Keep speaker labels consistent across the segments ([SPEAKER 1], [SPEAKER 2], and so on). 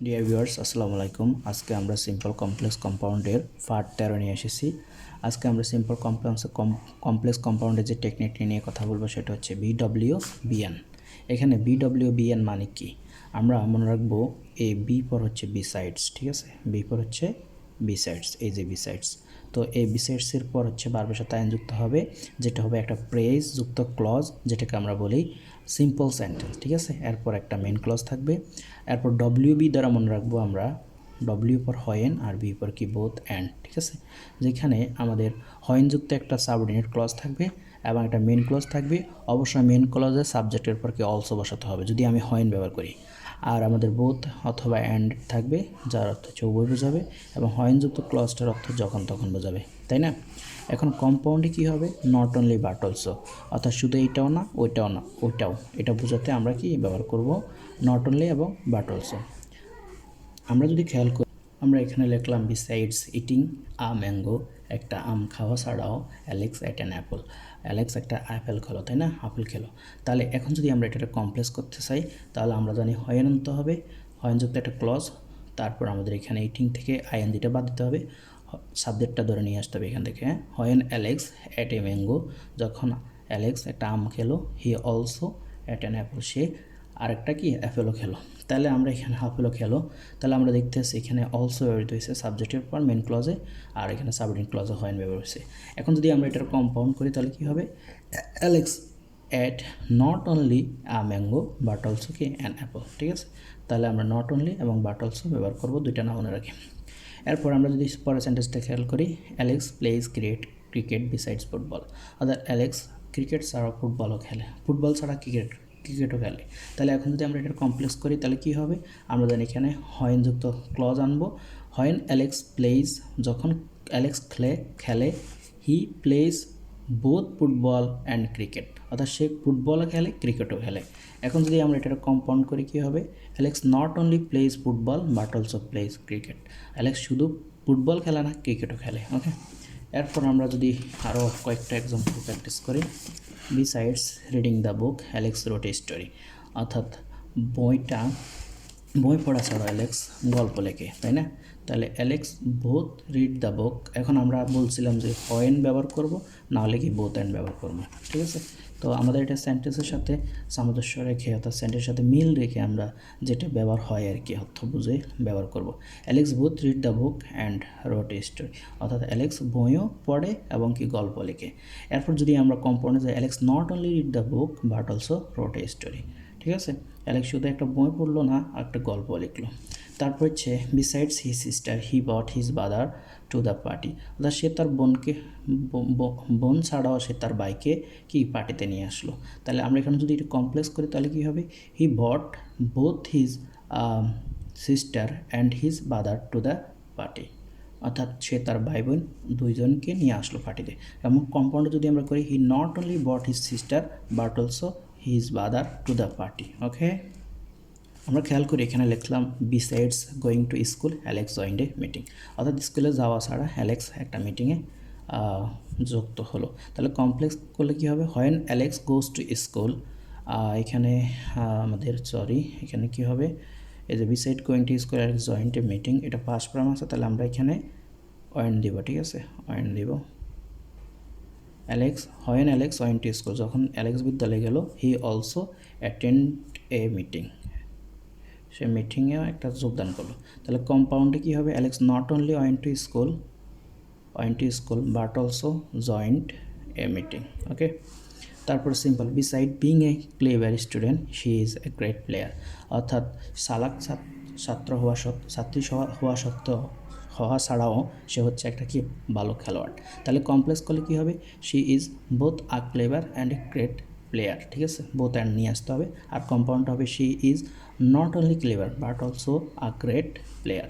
[SPEAKER 1] Dear viewers আসসালামু আলাইকুম। আজকে আমরা সিম্পল কমপ্লেক্স কম্পাউন্ডের পার্ট 13 নিয়ে এসেছি। আজকে আমরা সিম্পল কমপ্লেক্স কম্পাউন্ডের যে টেকনিকটি নিয়ে কথা বলবো সেটা হচ্ছে BWBN। এখানে BWBN মানে কি আমরা মনে রাখবো, এ বি পর হচ্ছে বি সাইডস, ঠিক আছে, বি পর হচ্ছে বি সাইডস, এই যে বি সাইডস। তো এই বি সাইডসের পর হচ্ছে ভার্বের সাথে আইন যুক্ত হবে, যেটা হবে একটা প্রেজ যুক্ত ক্লজ, যেটাকে আমরা বলি সিম্পল সেন্টেন্স, ঠিক আছে। এরপর একটা মেন ক্লজ থাকবে। এরপর WB দ্বারা মনে রাখবো আমরা, ডব্লিউ পর হয়েন আর বি পর কি বোথ অ্যান্ড, ঠিক আছে। যেখানে আমাদের হয়েনযুক্ত একটা সাবঅর্ডিনেট ক্লজ থাকবে এবং একটা মেন ক্লজ থাকবে। অবশ্যই মেন ক্লজে সাবজেক্টের পর কি অলসো বসাতে হবে যদি আমি হয়েন ব্যবহার করি। আর আমাদের বোথ অথবা অ্যান্ড থাকবে, যার অর্থ হচ্ছে উভয় বোঝাবে, এবং হয়েনযুক্ত ক্লজটার অর্থ যখন তখন বোঝাবে, তাই না। এখন কম্পাউন্ডে কি হবে, নট অনলি বাট অলসো, অর্থাৎ শুধু এইটাও না ওইটাও না ওইটাও, এটা বোঝাতে আমরা কি ব্যবহার করব নট অনলি এবং বাট অলসো। আমরা যদি খেয়াল করি, আমরা এখানে লিখলাম বিসাইডস ইটিং আ ম্যাঙ্গো, একটা আম খাওয়া ছাড়াও Alex at an Apple, Alex একটা অ্যাপেল খেলো, তাই না, আপেল খেলো। তাহলে এখন যদি আমরা এটা কমপ্লেক্স করতে চাই, তাহলে আমরা জানি হয়েন আনতে হবে, হয়েনযুক্ত একটা ক্লজ, তারপর আমাদের এখানে ইটিং থেকে আইএনজিটা বাদ দিতে হবে, সাবজেক্টটা ধরে নিয়ে আসতে হবে এখান থেকে। When Alex ate a mango, যখন অ্যালেক্স একটা আম খেলো, he also ate an apple, সে আরেকটা কি অ্যাপেলও খেলো। তাহলে আমরা এখানে আপেলও খেলো, তাহলে আমরা দেখতে পাচ্ছি এখানে অলসো ব্যবহৃত হয়েছে সাবজেক্টের পর মেন ক্লজে, আর এখানে সাবঅর্ডিনেট ক্লজে হয়েন ব্যবহার হয়েছে। এখন যদি আমরা এটার কম্পাউন্ড করি তাহলে কি হবে, Alex at not only a mango but also কি অ্যান অ্যাপল, ঠিক আছে। তাহলে আমরা নট অনলি এবং বাট অলসো ব্যবহার করবো, দুইটা না মনে রাখি। এরপর আমরা যদি পরের সেন্টেন্সটা খেয়াল করি, Alex plays cricket besides football, অর্থাৎ অ্যালেক্স ক্রিকেট ছাড়া ফুটবলও খেলে, ফুটবল ছাড়া ক্রিকেটও খেলে। তাহলে এখন যদি আমরা এটা কমপ্লেক্স করি তাহলে কি হবে, আমরা জানি এখানে হয়েনযুক্ত ক্লজ আনবো। হয়েন অ্যালেক্স প্লেজ, যখন অ্যালেক্স খেলে, he plays both football and cricket, অর্থাৎ সে ফুটবলও খেলে ক্রিকেটও খেলে। এখন যদি আমরা এটা কম্পাউন্ড করি কী হবে, Alex not only plays football but also plays cricket, Alex শুধু ফুটবল খেলে না ক্রিকেটও খেলে, ওকে। এরপর আমরা যদি আরও কয়েকটা এক্সাম্পল প্র্যাকটিস করি, besides reading the book Alex wrote a story, অর্থাৎ বই পড়া ছাড়া অ্যালেক্স গল্প লেখে, তাই না। তাহলে অ্যালেক্স বোথ রিড দ্য বুক, এখন আমরা বলছিলাম যে হয়েন ব্যবহার করব, না হলে কি বোথ অ্যান্ড ব্যবহার করব, ঠিক আছে। তো আমাদের এটা সেন্টেন্সের সাথে সামঞ্জস্য রেখে, অর্থাৎ সেন্টেন্সের সাথে মিল রেখে আমরা যেটা ব্যবহার হয় আর কি অর্থ বুঝে ব্যবহার করব। Alex both read the book and wrote a story, অর্থাৎ অ্যালেক্স বইও পড়ে এবং কি গল্প লেখে। এরপর যদি আমরা কম্পাউন্ডে যাই, Alex not only read the book but also wrote a story, ঠিক আছে। অ্যালেক্স শুধু একটা বই পড়লো না, একটা গল্প লিখলো। তারপর হচ্ছে besides his sister he bought his brother to the party, অর্থাৎ সে তার বোন ছাড়াও সে তার বাইকে কি পার্টিতে নিয়ে আসলো। তাহলে আমরা এখানে যদি এটা কমপ্লেক্স করি তাহলে কী হবে, he bought both his sister and his brother to the party, অর্থাৎ সে তার ভাই বোন দুইজনকে নিয়ে আসলো পার্টিতে। এবং কম্পাউন্ডে যদি আমরা করি, he not only bought his sister but also his brother to the party, okay. আমরা খেয়াল করি এখানে লিখলাম besides going to school Alex joined a meeting, অর্থাৎ স্কুলে যাওয়া ছাড়া অ্যালেক্স একটা মিটিংয়ে যুক্ত হলো। তাহলে কমপ্লেক্স করলে কী হবে, when Alex goes to school, এখানে আমাদের এখানে কী হবে, এই যে beside going to school Alex joint a meeting, এটা পাস্ট ফর্ম আছে, তাহলে আমরা এখানে ওয়েন দিব, ঠিক আছে, ওয়েন দিব। When Alex went to school, যখন অ্যালেক্স বিদ্যালয়ে গেল, he also attend a meeting, সে মিটিংয়েও একটা যোগদান করলো। তাহলে কম্পাউন্ডে কী হবে, Alex not only went to school but also joined a meeting, okay. তারপর simple, beside being a clever student she is a great player, অর্থাৎ চালাক ছাত্রী হওয়া ছাড়াও সে হচ্ছে একটা কি ভালো খেলোয়াড়। তাহলে কমপ্লেক্স করলে কী হবে, she is both a clever and a great player, ঠিক আছে, বোথ অ্যান্ড নিয়ে আসতে হবে। আর কম্পাউন্ড হবে, she is not only clever but also a great player.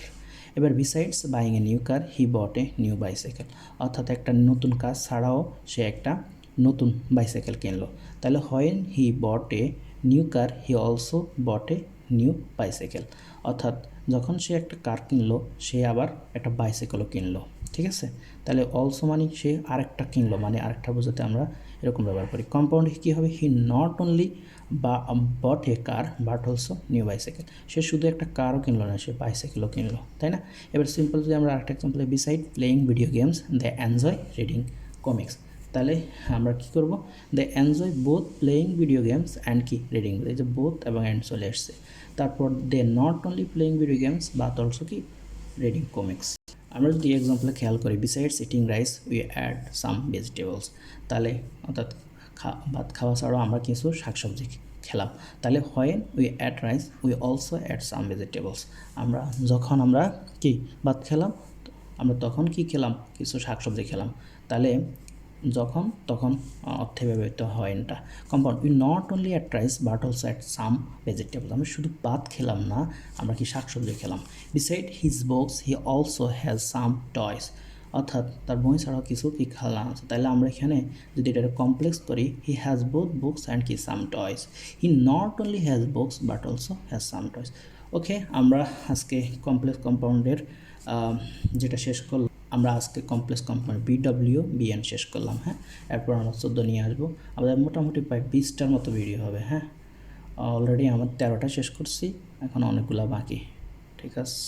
[SPEAKER 1] এবার besides buying a new car he bought a new bicycle, অর্থাৎ একটা নতুন কাজ ছাড়াও সে একটা নতুন বাইসাইকেল কিনলো। তাহলে when he bought a new car he also bought a new bicycle, অর্থাৎ যখন সে একটা কার কিনলো সে আবার একটা বাইসাইকেলও কিনলো। ঠিক আছে। তাহলে অলসো মানে সে আরেকটা কিনলো, মানে আরেকটা বোঝাতে আমরা এরকম ব্যবহার করি। কম্পাউন্ডে কী হবে, হি নট অনলি বা bought a car but also new bicycle, সে শুধু একটা কারও কিনলো না, সে বাইসাইকেলও কিনলো, তাই না। এবার সিম্পল যদি আমরা আরেকটা example, beside playing video games they enjoy reading comics, তাহলে আমরা কী করব, they enjoy both playing video games and কি রিডিং, এই যে বোথ এবং অ্যান্ড চলে আসছে। তারপর they not only playing video games but also কি রিডিং কমিক্স। আমরা যদি এক্সাম্পলে খেয়াল করি, besides eating rice we add some vegetables, তাহলে অর্থাৎ ভাত খাওয়া ছাড়াও আমরা কিছু শাকসবজি খেলাম, তাহলে when we add rice we also add some vegetables, আমরা যখন আমরা কি ভাত খেলাম আমরা তখন কি খেলাম, কিছু শাকসবজি খেলাম, তাহলে যখন তখন অর্থে ব্যবহৃত হয় এটা। Compound, we not only ate rice but also ate some vegetable, আমরা শুধু ভাত খেলাম না, আমরা কি শাকসবজি খেলাম। Beside his books he also has some toys, অর্থাৎ তার বই ছাড়াও কিছু কি খেলনা আছে, তাহলে আমরা এখানে যদি এটা কমপ্লেক্স করি, he has both books and কি some toys, he not only has books but also has some toys. Okay, আমরা আজকে কমপ্লেক্স কম্পাউন্ডের যেটা শেষ করলাম, আমরা আজকে কমপ্লেক্স কম্পাউন্ড BWBN শেষ করলাম। হ্যাঁ, এরপর আমরা 14 নিয়ে আসবো, আমাদের মোটামুটি প্রায় 20টার মতো ভিডিও হবে। হ্যাঁ, অলরেডি আমার 13টা শেষ করছি, এখন অনেকগুলো বাকি। ঠিক আছে।